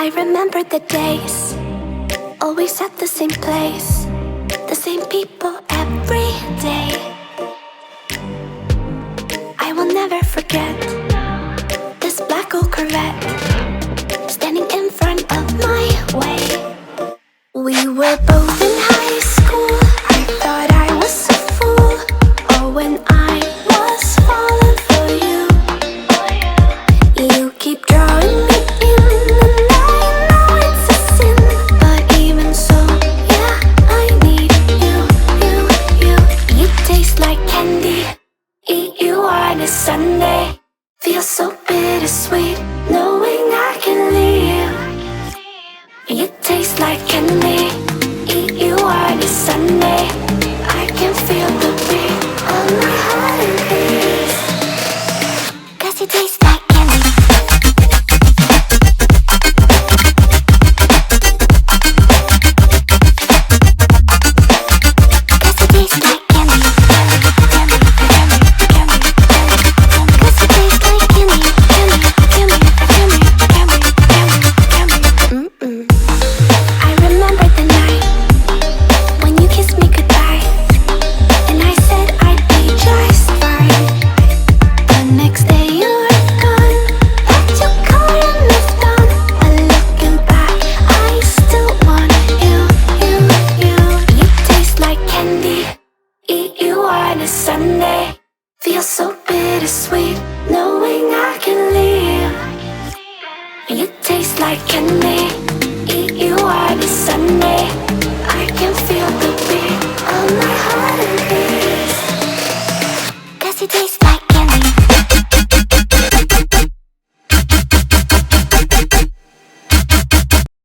I remember the days, always at the same place, the same people every day. I will never forget this black old Corvette standing in front of my way. We were both in high school. I thought I was a fool. Oh, when I was falling for you. You keep drawing me in, and I know it's a sin, but even so, yeah, I need you. You taste like candy. Eat you on a Sunday. Feels so bittersweet knowing I can leave. You taste like candy. Eat you on a Sunday. I can feel the beat of my heart and peace. 'Cause you taste like candy. Sunday feels so bittersweet knowing I can leave. You taste like candy.